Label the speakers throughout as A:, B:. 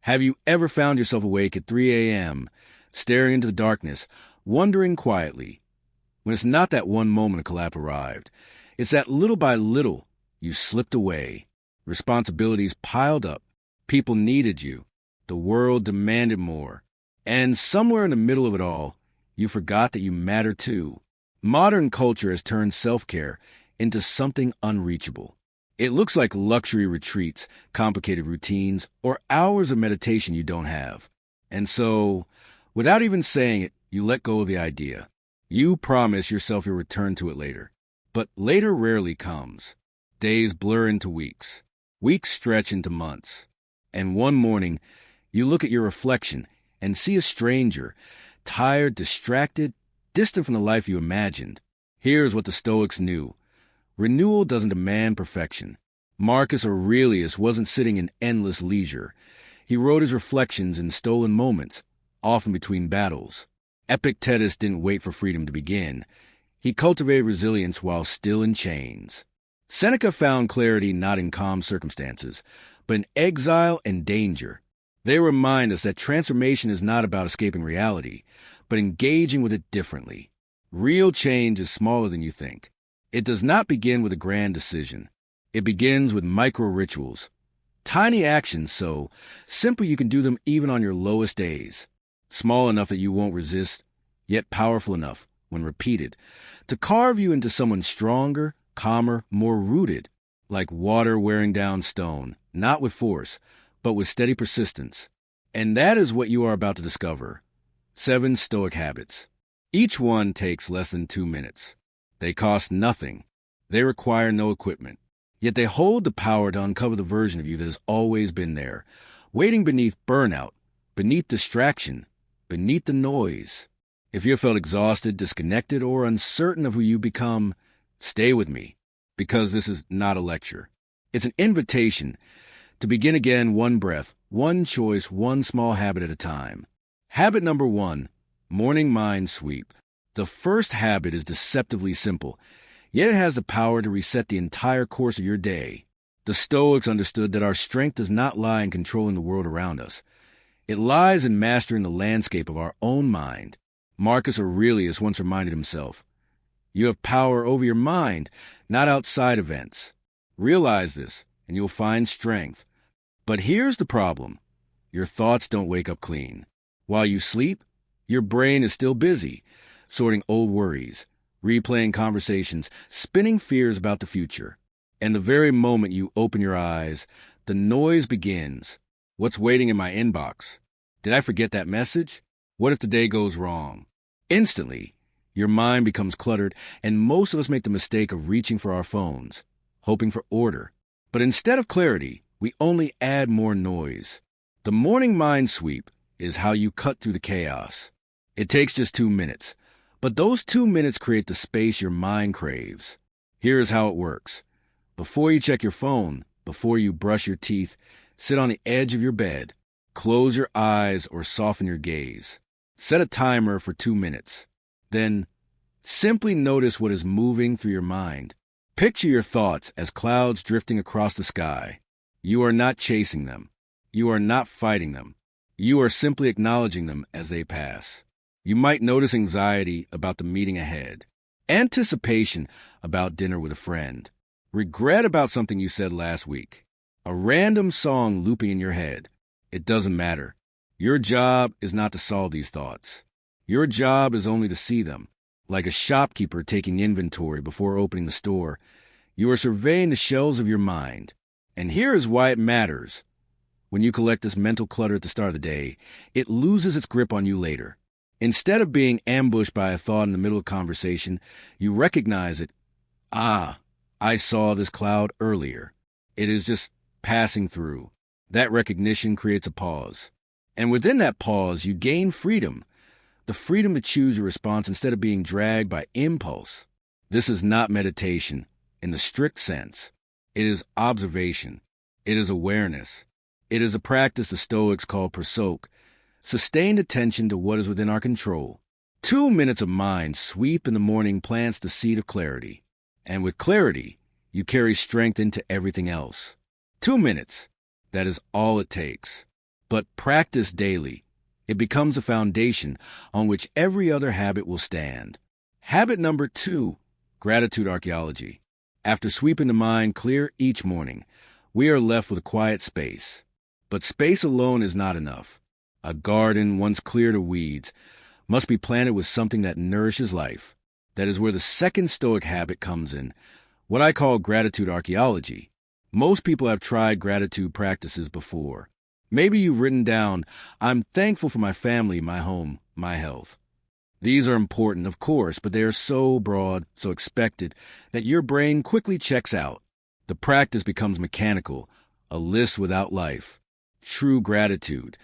A: Have you ever found yourself awake at 3 a.m., staring into the darkness, wondering quietly, when it's not that one moment of collapse arrived, it's that little by little you slipped away, responsibilities piled up, people needed you, the world demanded more, and somewhere in the middle of it all, you forgot that you matter too. Modern culture has turned self-care into something unreachable. It looks like luxury retreats, complicated routines, or hours of meditation you don't have. And so, without even saying it, you let go of the idea. You promise yourself you'll return to it later. But later rarely comes. Days blur into weeks. Weeks stretch into months. And one morning, you look at your reflection and see a stranger, tired, distracted, distant from the life you imagined. Here's what the Stoics knew. Renewal doesn't demand perfection. Marcus Aurelius wasn't sitting in endless leisure. He wrote his reflections in stolen moments, often between battles. Epictetus didn't wait for freedom to begin. He cultivated resilience while still in chains. Seneca found clarity not in calm circumstances, but in exile and danger. They remind us that transformation is not about escaping reality, but engaging with it differently. Real change is smaller than you think. It does not begin with a grand decision. It begins with micro-rituals. Tiny actions so simple you can do them even on your lowest days. Small enough that you won't resist, yet powerful enough, when repeated, to carve you into someone stronger, calmer, more rooted, like water wearing down stone, not with force, but with steady persistence. And that is what you are about to discover. 7 Stoic habits. Each one takes less than 2 minutes. They cost nothing. They require no equipment. Yet they hold the power to uncover the version of you that has always been there, waiting beneath burnout, beneath distraction, beneath the noise. If you felt exhausted, disconnected, or uncertain of who you become, stay with me, because this is not a lecture. It's an invitation to begin again, one breath, one choice, one small habit at a time. Habit number 1, morning mind sweep. The first habit is deceptively simple, yet it has the power to reset the entire course of your day. The Stoics understood that our strength does not lie in controlling the world around us. It lies in mastering the landscape of our own mind. Marcus Aurelius once reminded himself, "You have power over your mind, not outside events. Realize this, and you'll find strength." But here's the problem. Your thoughts don't wake up clean. While you sleep, your brain is still busy, sorting old worries, replaying conversations, spinning fears about the future. And the very moment you open your eyes, the noise begins. What's waiting in my inbox? Did I forget that message? What if the day goes wrong? Instantly, your mind becomes cluttered, and most of us make the mistake of reaching for our phones, hoping for order. But instead of clarity, we only add more noise. The morning mind sweep is how you cut through the chaos. It takes just 2 minutes, but those 2 minutes create the space your mind craves. Here is how it works. Before you check your phone, before you brush your teeth, sit on the edge of your bed. Close your eyes or soften your gaze. Set a timer for 2 minutes. Then, simply notice what is moving through your mind. Picture your thoughts as clouds drifting across the sky. You are not chasing them. You are not fighting them. You are simply acknowledging them as they pass. You might notice anxiety about the meeting ahead, anticipation about dinner with a friend, regret about something you said last week, a random song looping in your head. It doesn't matter. Your job is not to solve these thoughts. Your job is only to see them. Like a shopkeeper taking inventory before opening the store, you are surveying the shelves of your mind. And here is why it matters. When you collect this mental clutter at the start of the day, it loses its grip on you later. Instead of being ambushed by a thought in the middle of conversation, you recognize it. Ah, I saw this cloud earlier. It is just passing through. That recognition creates a pause. And within that pause, you gain freedom. The freedom to choose your response instead of being dragged by impulse. This is not meditation in the strict sense. It is observation. It is awareness. It is a practice the Stoics call prosoke, sustained attention to what is within our control. 2 minutes of mind sweep in the morning plants the seed of clarity. And with clarity, you carry strength into everything else. 2 minutes. That is all it takes. but practiced daily, it becomes a foundation on which every other habit will stand. Habit number 2, gratitude archaeology. After sweeping the mind clear each morning, we are left with a quiet space. But space alone is not enough. A garden, once cleared of weeds, must be planted with something that nourishes life. That is where the second Stoic habit comes in, what I call gratitude archaeology. Most people have tried gratitude practices before. Maybe you've written down, "I'm thankful for my family, my home, my health." These are important, of course, but they are so broad, so expected, that your brain quickly checks out. The practice becomes mechanical, a list without life. True gratitude,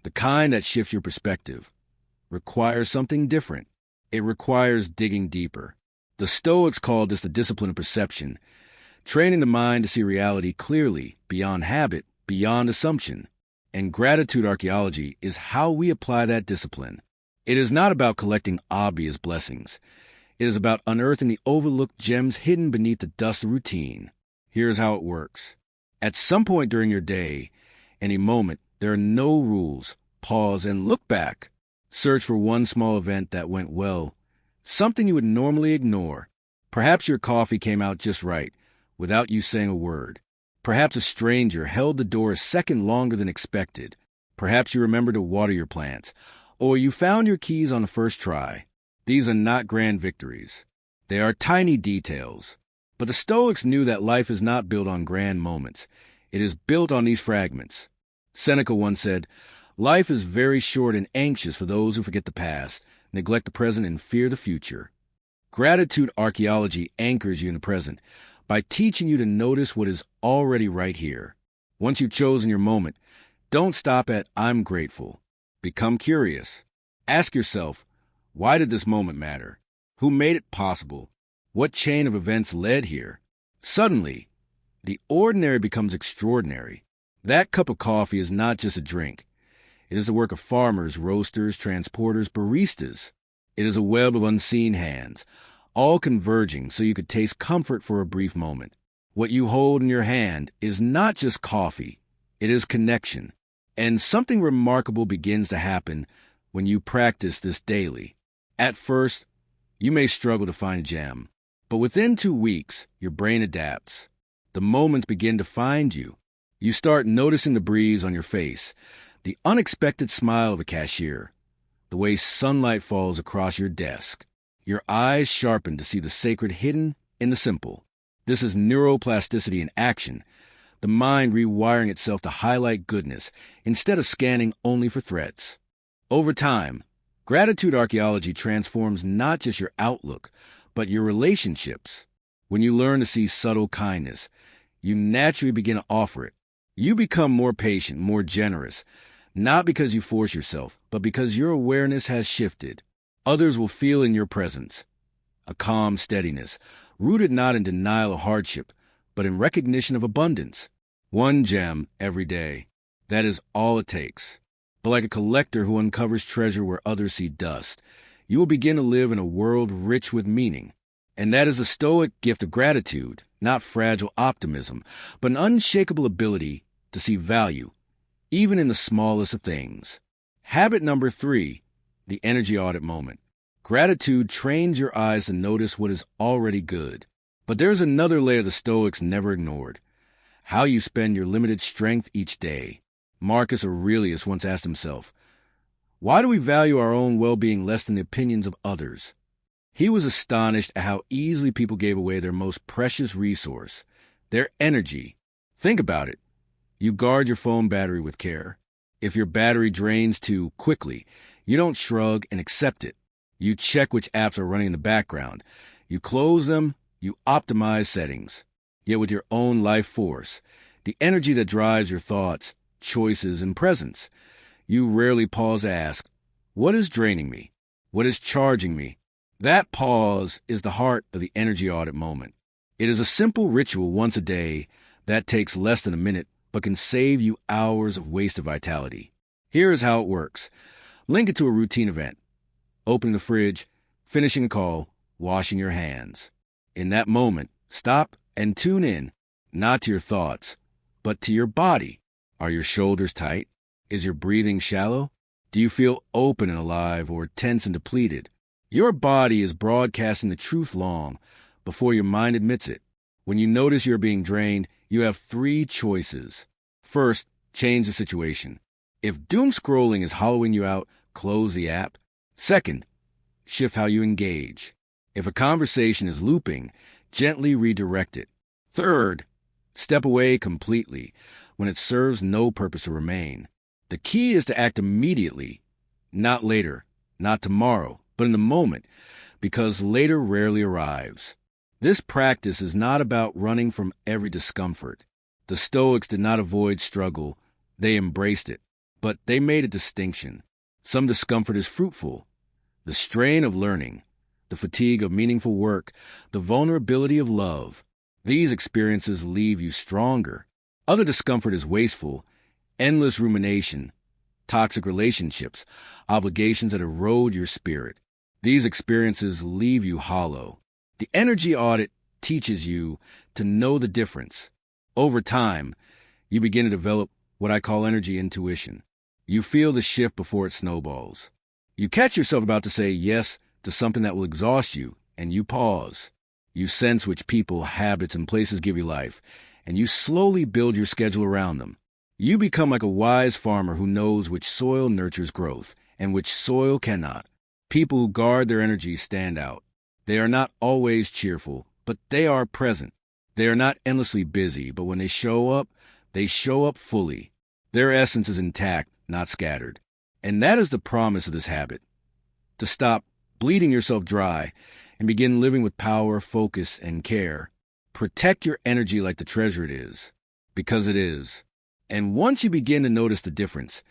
A: the kind that shifts your perspective, requires something different. It requires digging deeper. The Stoics called this the discipline of perception, training the mind to see reality clearly, beyond habit, beyond assumption. And gratitude archaeology is how we apply that discipline. It is not about collecting obvious blessings. It is about unearthing the overlooked gems hidden beneath the dust of routine. Here's how it works. At some point during your day, any moment, there are no rules. Pause and look back. Search for one small event that went well, something you would normally ignore. Perhaps your coffee came out just right, without you saying a word. Perhaps a stranger held the door a second longer than expected. Perhaps you remembered to water your plants, or you found your keys on the first try. These are not grand victories. They are tiny details. But the Stoics knew that life is not built on grand moments. It is built on these fragments. Seneca once said, "Life is very short and anxious for those who forget the past, neglect the present, and fear the future." Gratitude archaeology anchors you in the present by teaching you to notice what is already right here. Once you've chosen your moment, don't stop at "I'm grateful." Become curious. Ask yourself, why did this moment matter? Who made it possible? What chain of events led here? Suddenly, the ordinary becomes extraordinary. That cup of coffee is not just a drink. It is the work of farmers, roasters, transporters, baristas. It is a web of unseen hands, all converging so you could taste comfort for a brief moment. What you hold in your hand is not just coffee. It is connection. And something remarkable begins to happen when you practice this daily. At first, you may struggle to find a gem, but within 2 weeks, your brain adapts. The moments begin to find you. You start noticing the breeze on your face, the unexpected smile of a cashier, the way sunlight falls across your desk. Your eyes sharpen to see the sacred hidden in the simple. This is neuroplasticity in action, the mind rewiring itself to highlight goodness instead of scanning only for threats. Over time, gratitude archaeology transforms not just your outlook, but your relationships. When you learn to see subtle kindness, you naturally begin to offer it. You become more patient, more generous, not because you force yourself, but because your awareness has shifted. Others will feel in your presence a calm steadiness, rooted not in denial of hardship, but in recognition of abundance. One gem every day. That is all it takes. But like a collector who uncovers treasure where others see dust, you will begin to live in a world rich with meaning. And that is the Stoic gift of gratitude, not fragile optimism, but an unshakable ability to see value, even in the smallest of things. Habit number 3, the energy audit moment. Gratitude trains your eyes to notice what is already good. But there's another layer the Stoics never ignored: how you spend your limited strength each day. Marcus Aurelius once asked himself, "Why do we value our own well-being less than the opinions of others?" He was astonished at how easily people gave away their most precious resource, their energy. Think about it. You guard your phone battery with care. If your battery drains too quickly, you don't shrug and accept it. You check which apps are running in the background. You close them. You optimize settings. Yet with your own life force, the energy that drives your thoughts, choices, and presence, you rarely pause to ask, what is draining me? What is charging me? That pause is the heart of the energy audit moment. It is a simple ritual once a day that takes less than a minute, but can save you hours of wasted vitality. Here is how it works. Link it to a routine event. Opening the fridge, finishing a call, washing your hands. In that moment, stop and tune in, not to your thoughts, but to your body. Are your shoulders tight? Is your breathing shallow? Do you feel open and alive or tense and depleted? Your body is broadcasting the truth long before your mind admits it. When you notice you're being drained, you have 3 choices. First, change the situation. If doom scrolling is hollowing you out, close the app. Second, shift how you engage. If a conversation is looping, gently redirect it. Third, step away completely when it serves no purpose to remain. The key is to act immediately, not later, not tomorrow, but in the moment, because later rarely arrives. This practice is not about running from every discomfort. The Stoics did not avoid struggle, they embraced it, but they made a distinction. Some discomfort is fruitful. The strain of learning, the fatigue of meaningful work, the vulnerability of love. These experiences leave you stronger. Other discomfort is wasteful, endless rumination, toxic relationships, obligations that erode your spirit. These experiences leave you hollow. The energy audit teaches you to know the difference. Over time, you begin to develop what I call energy intuition. You feel the shift before it snowballs. You catch yourself about to say yes to something that will exhaust you, and you pause. You sense which people, habits, and places give you life, and you slowly build your schedule around them. You become like a wise farmer who knows which soil nurtures growth and which soil cannot. People who guard their energy stand out. They are not always cheerful, but they are present. They are not endlessly busy, but when they show up fully. Their essence is intact, not scattered. And that is the promise of this habit. To stop bleeding yourself dry and begin living with power, focus, and care. Protect your energy like the treasure it is, because it is. And once you begin to notice the difference,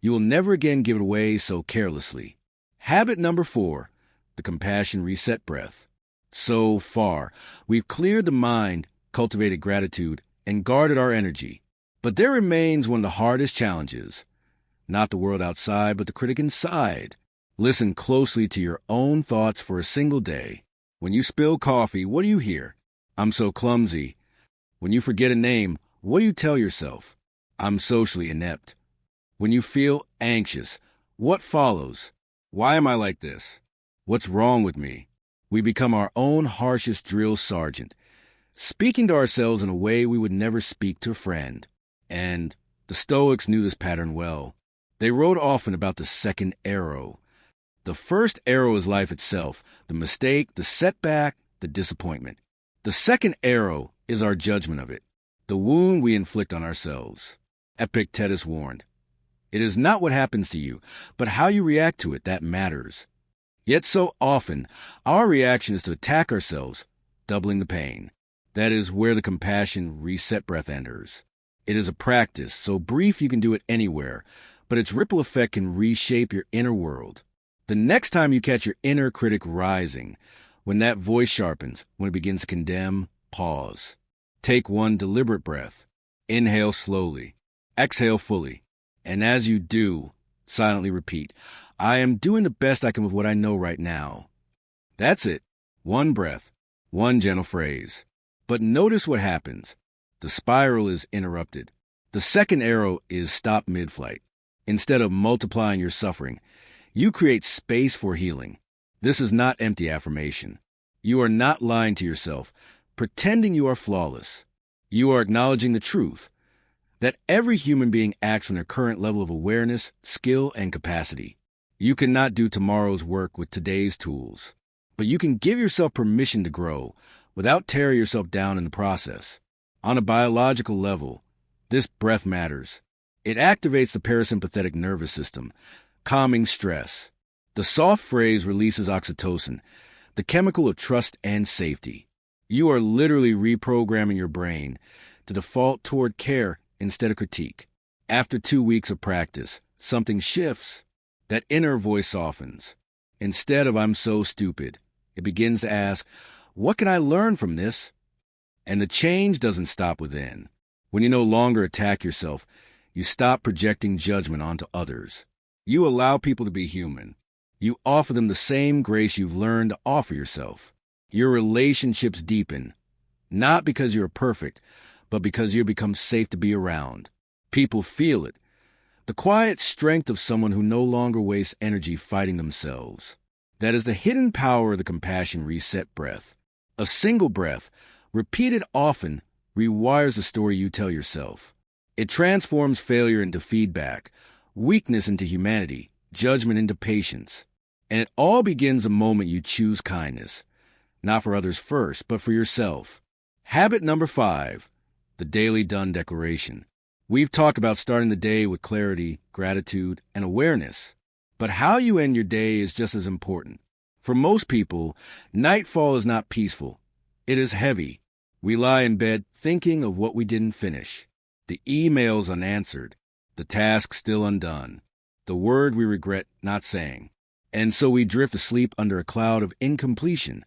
A: you will never again give it away so carelessly. Habit number 4, the compassion reset breath. So far, we've cleared the mind, cultivated gratitude, and guarded our energy. But there remains one of the hardest challenges. Not the world outside, but the critic inside. Listen closely to your own thoughts for a single day. When you spill coffee, what do you hear? I'm so clumsy. When you forget a name, what do you tell yourself? I'm socially inept. When you feel anxious, what follows? Why am I like this? What's wrong with me? We become our own harshest drill sergeant, speaking to ourselves in a way we would never speak to a friend. And the Stoics knew this pattern well. They wrote often about the second arrow. The first arrow is life itself, the mistake, the setback, the disappointment. The second arrow is our judgment of it, the wound we inflict on ourselves. Epictetus warned, "It is not what happens to you, but how you react to it that matters." Yet so often, our reaction is to attack ourselves, doubling the pain. That is where the compassion reset breath enters. It is a practice, so brief you can do it anywhere, but its ripple effect can reshape your inner world. The next time you catch your inner critic rising, when that voice sharpens, when it begins to condemn, pause. Take one deliberate breath. Inhale slowly. Exhale fully. And as you do, silently repeat, I am doing the best I can with what I know right now. That's it. One breath, one gentle phrase. But notice what happens. The spiral is interrupted. The second arrow is stop mid-flight. Instead of multiplying your suffering, you create space for healing. This is not empty affirmation. You are not lying to yourself, pretending you are flawless. You are acknowledging the truth that every human being acts from their current level of awareness, skill, and capacity. You cannot do tomorrow's work with today's tools, but you can give yourself permission to grow without tearing yourself down in the process. On a biological level, this breath matters. It activates the parasympathetic nervous system, calming stress. The soft phrase releases oxytocin, the chemical of trust and safety. You are literally reprogramming your brain to default toward care instead of critique. After 2 weeks of practice, something shifts. That inner voice softens. Instead of I'm so stupid, it begins to ask, what can I learn from this? And the change doesn't stop within. When you no longer attack yourself, you stop projecting judgment onto others. You allow people to be human. You offer them the same grace you've learned to offer yourself. Your relationships deepen, not because you're perfect, but because you become safe to be around. People feel it. The quiet strength of someone who no longer wastes energy fighting themselves. That is the hidden power of the compassion reset breath. A single breath, repeated often, rewires the story you tell yourself. It transforms failure into feedback, weakness into humanity, judgment into patience. And it all begins the moment you choose kindness, not for others first, but for yourself. Habit number 5, the Daily Done Declaration. We've talked about starting the day with clarity, gratitude, and awareness. But how you end your day is just as important. For most people, nightfall is not peaceful. It is heavy. We lie in bed thinking of what we didn't finish, the emails unanswered, the task still undone, the word we regret not saying. And so we drift asleep under a cloud of incompletion,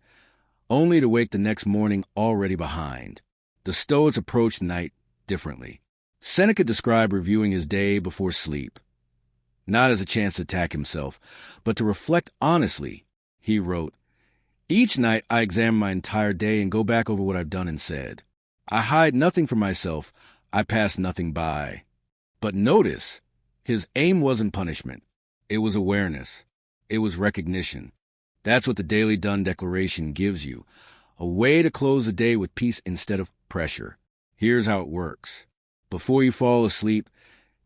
A: only to wake the next morning already behind. The Stoics approached night differently. Seneca described reviewing his day before sleep, not as a chance to attack himself, but to reflect honestly. He wrote, "Each night I examine my entire day and go back over what I've done and said. I hide nothing from myself. I pass nothing by." But notice, his aim wasn't punishment. It was awareness. It was recognition. That's what the Daily Done Declaration gives you, a way to close the day with peace instead of pressure. Here's how it works. Before you fall asleep,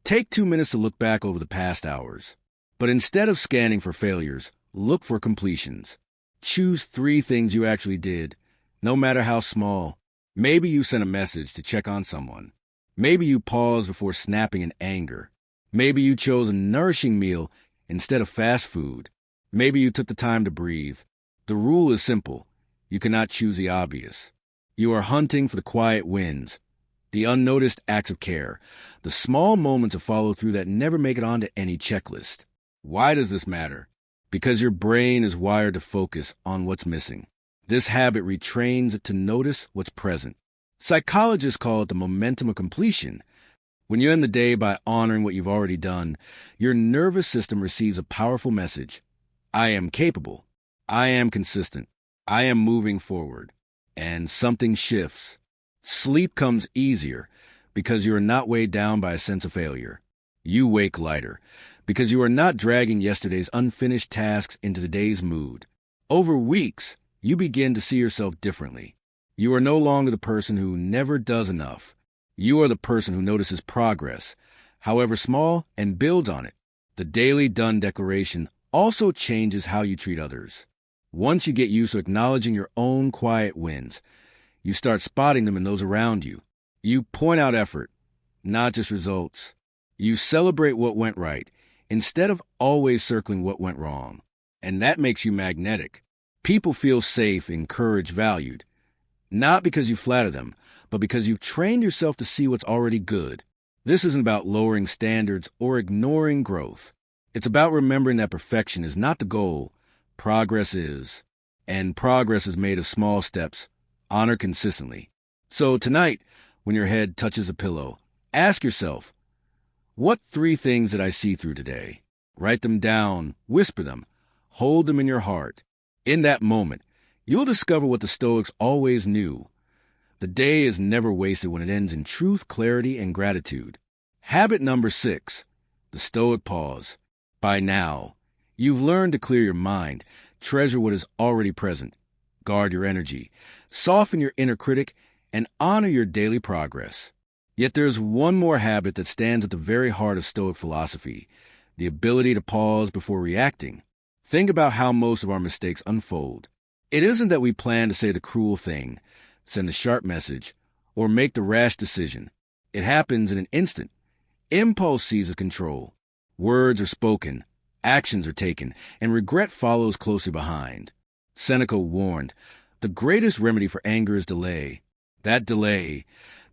A: take 2 minutes to look back over the past hours. But instead of scanning for failures, look for completions. Choose 3 things you actually did, no matter how small. Maybe you sent a message to check on someone. Maybe you paused before snapping in anger. Maybe you chose a nourishing meal instead of fast food. Maybe you took the time to breathe. The rule is simple. You cannot choose the obvious. You are hunting for the quiet wins, the unnoticed acts of care, the small moments of follow-through that never make it onto any checklist. Why does this matter? Because your brain is wired to focus on what's missing. This habit retrains it to notice what's present. Psychologists call it the momentum of completion. When you end the day by honoring what you've already done, your nervous system receives a powerful message. I am capable. I am consistent. I am moving forward. And something shifts. Sleep comes easier because you are not weighed down by a sense of failure. You wake lighter because you are not dragging yesterday's unfinished tasks into today's mood. Over weeks, you begin to see yourself differently. You are no longer the person who never does enough. You are the person who notices progress, however small, and builds on it. The Daily Done Declaration also changes how you treat others. Once you get used to acknowledging your own quiet wins, you start spotting them in those around you. You point out effort, not just results. You celebrate what went right, instead of always circling what went wrong. And that makes you magnetic. People feel safe, encouraged, valued. Not because you flatter them, but because you've trained yourself to see what's already good. This isn't about lowering standards or ignoring growth. It's about remembering that perfection is not the goal. Progress is. And progress is made of small steps, honored consistently. So tonight, when your head touches a pillow, ask yourself, what 3 things did I see through today? Write them down, whisper them, hold them in your heart. In that moment, you'll discover what the Stoics always knew. The day is never wasted when it ends in truth, clarity, and gratitude. Habit number 6, the Stoic pause. By now, you've learned to clear your mind, treasure what is already present, guard your energy, soften your inner critic, and honor your daily progress. Yet there's one more habit that stands at the very heart of Stoic philosophy, the ability to pause before reacting. Think about how most of our mistakes unfold. It isn't that we plan to say the cruel thing, send the sharp message, or make the rash decision. It happens in an instant. Impulse seizes control. Words are spoken, actions are taken, and regret follows closely behind. Seneca warned, the greatest remedy for anger is delay. That delay,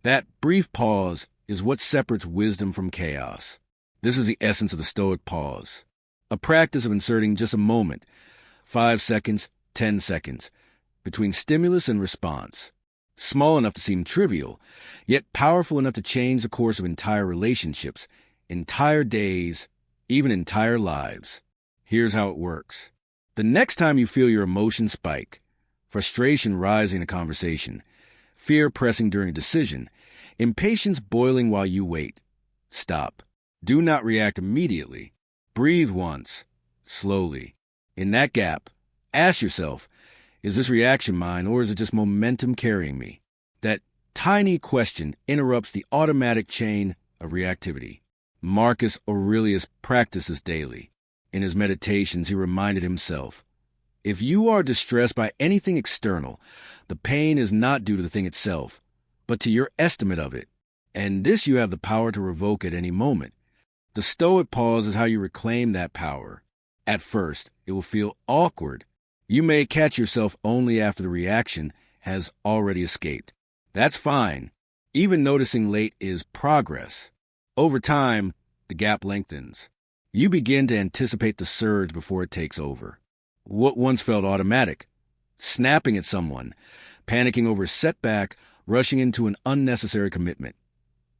A: that brief pause, is what separates wisdom from chaos. This is the essence of the Stoic pause. A practice of inserting just a moment, 5 seconds, 10 seconds, between stimulus and response. Small enough to seem trivial, yet powerful enough to change the course of entire relationships, entire days, even entire lives. Here's how it works. The next time you feel your emotions spike, frustration rising in a conversation, fear pressing during a decision, impatience boiling while you wait, stop. Do not react immediately. Breathe once, slowly. In that gap, ask yourself, is this reaction mine or is it just momentum carrying me? That tiny question interrupts the automatic chain of reactivity. Marcus Aurelius practices daily. In his meditations, he reminded himself, if you are distressed by anything external, the pain is not due to the thing itself, but to your estimate of it, and this you have the power to revoke at any moment. The Stoic pause is how you reclaim that power. At first, it will feel awkward. You may catch yourself only after the reaction has already escaped. That's fine. Even noticing late is progress. Over time, the gap lengthens. You begin to anticipate the surge before it takes over. What once felt automatic, snapping at someone, panicking over a setback, rushing into an unnecessary commitment,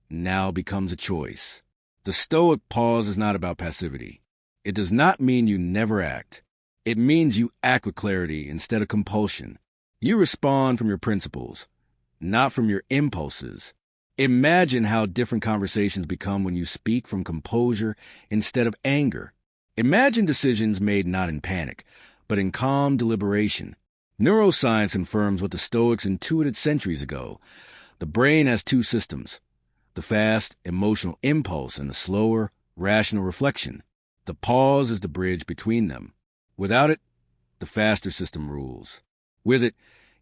A: now becomes a choice. The Stoic pause is not about passivity. It does not mean you never act. It means you act with clarity instead of compulsion. You respond from your principles, not from your impulses. Imagine how different conversations become when you speak from composure instead of anger. Imagine decisions made not in panic, but in calm deliberation. Neuroscience confirms what the Stoics intuited centuries ago. The brain has two systems, the fast, emotional impulse and the slower, rational reflection. The pause is the bridge between them. Without it, the faster system rules. With it,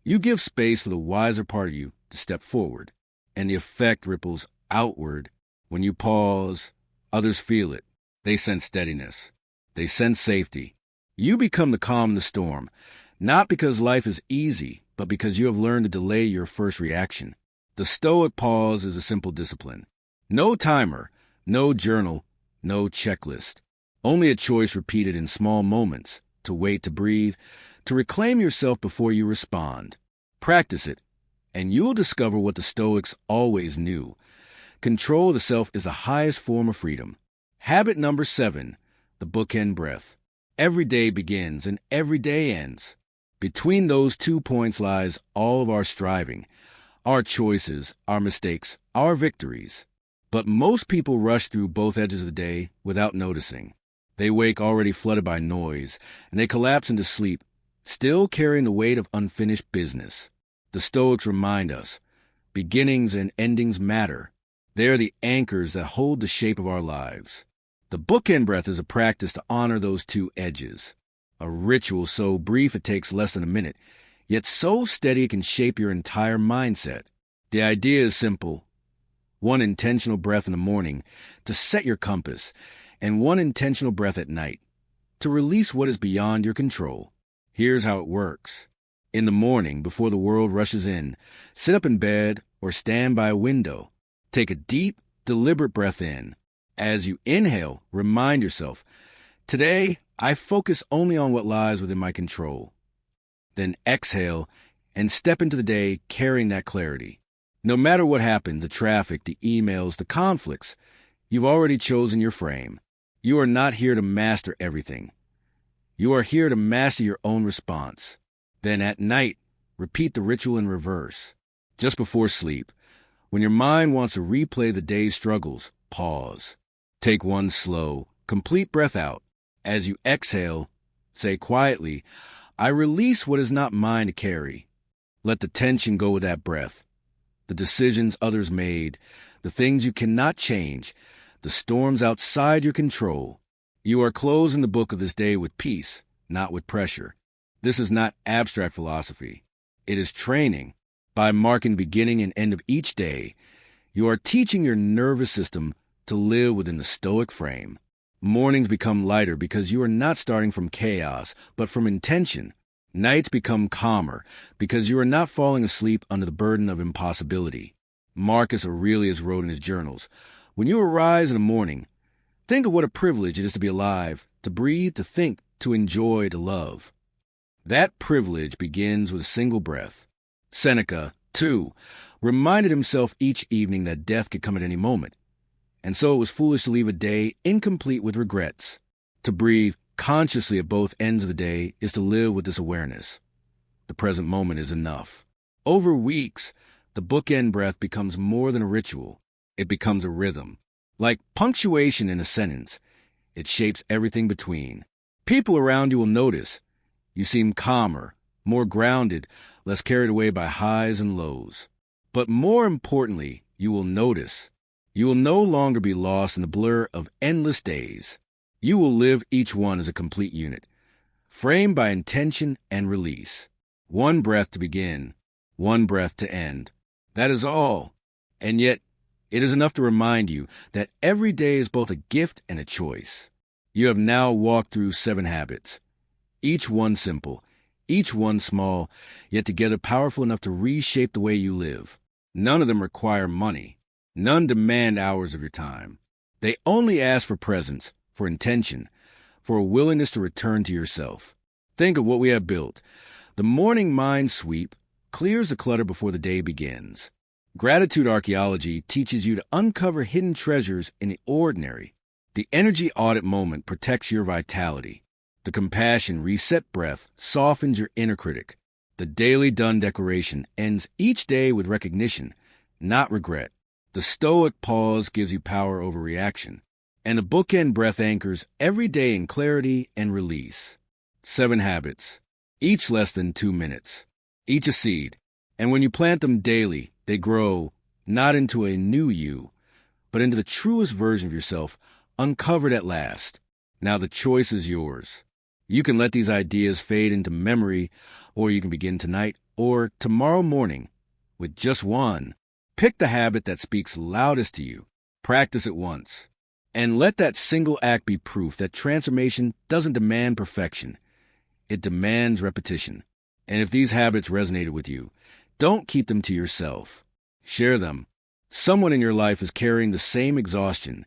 A: you give space for the wiser part of you to step forward, and the effect ripples outward. When you pause, others feel it. They sense steadiness. They sense safety. You become the calm in the storm, not because life is easy, but because you have learned to delay your first reaction. The Stoic pause is a simple discipline. No timer, no journal, no checklist. Only a choice repeated in small moments, to wait, to breathe, to reclaim yourself before you respond. Practice it, and you'll discover what the Stoics always knew. Control of the self is the highest form of freedom. Habit number 7, the bookend breath. Every day begins and every day ends. Between those 2 points lies all of our striving, our choices, our mistakes, our victories. But most people rush through both edges of the day without noticing. They wake already flooded by noise, and they collapse into sleep, still carrying the weight of unfinished business. The Stoics remind us, beginnings and endings matter. They are the anchors that hold the shape of our lives. The bookend breath is a practice to honor those 2 edges. A ritual so brief it takes less than a minute, yet so steady it can shape your entire mindset. The idea is simple. 1 intentional breath in the morning to set your compass, and 1 intentional breath at night to release what is beyond your control. Here's how it works. In the morning, before the world rushes in, sit up in bed or stand by a window. Take a deep, deliberate breath in. As you inhale, remind yourself, today, I focus only on what lies within my control. Then exhale and step into the day carrying that clarity. No matter what happens, the traffic, the emails, the conflicts, you've already chosen your frame. You are not here to master everything. You are here to master your own response. Then at night, repeat the ritual in reverse. Just before sleep, when your mind wants to replay the day's struggles, pause. Take 1 slow, complete breath out. As you exhale, say quietly, I release what is not mine to carry. Let the tension go with that breath. The decisions others made, the things you cannot change, the storms outside your control. You are closing the book of this day with peace, not with pressure. This is not abstract philosophy. It is training. By marking the beginning and end of each day, you are teaching your nervous system to live within the Stoic frame. Mornings become lighter because you are not starting from chaos, but from intention. Nights become calmer because you are not falling asleep under the burden of impossibility. Marcus Aurelius wrote in his journals, when you arise in the morning, think of what a privilege it is to be alive, to breathe, to think, to enjoy, to love. That privilege begins with a single breath. Seneca, too, reminded himself each evening that death could come at any moment, and so it was foolish to leave a day incomplete with regrets. To breathe consciously at both ends of the day is to live with this awareness. The present moment is enough. Over weeks, the bookend breath becomes more than a ritual. It becomes a rhythm. Like punctuation in a sentence, it shapes everything between. People around you will notice. You seem calmer, more grounded, less carried away by highs and lows. But more importantly, you will notice. You will no longer be lost in the blur of endless days. You will live each one as a complete unit, framed by intention and release. One breath to begin, one breath to end. That is all. And yet, it is enough to remind you that every day is both a gift and a choice. You have now walked through 7 habits, each one simple, each one small, yet together powerful enough to reshape the way you live. None of them require money. None demand hours of your time. They only ask for presence, for intention, for a willingness to return to yourself. Think of what we have built. The morning mind sweep clears the clutter before the day begins. Gratitude Archaeology teaches you to uncover hidden treasures in the ordinary. The energy audit moment protects your vitality. The compassion reset breath softens your inner critic. The daily done declaration ends each day with recognition, not regret. The Stoic pause gives you power over reaction. And the bookend breath anchors every day in clarity and release. 7 habits, each less than 2 minutes, each a seed. And when you plant them daily, they grow not into a new you, but into the truest version of yourself, uncovered at last. Now the choice is yours. You can let these ideas fade into memory, or you can begin tonight or tomorrow morning with just one. Pick the habit that speaks loudest to you. Practice it once. And let that single act be proof that transformation doesn't demand perfection. It demands repetition. And if these habits resonated with you, don't keep them to yourself. Share them. Someone in your life is carrying the same exhaustion,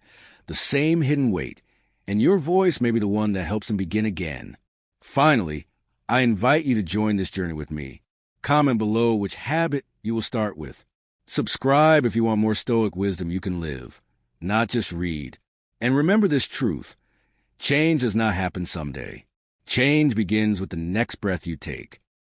A: the same hidden weight, and your voice may be the one that helps them begin again. Finally, I invite you to join this journey with me. Comment below which habit you will start with. Subscribe if you want more Stoic wisdom you can live, not just read. And remember this truth: change does not happen someday. Change begins with the next breath you take.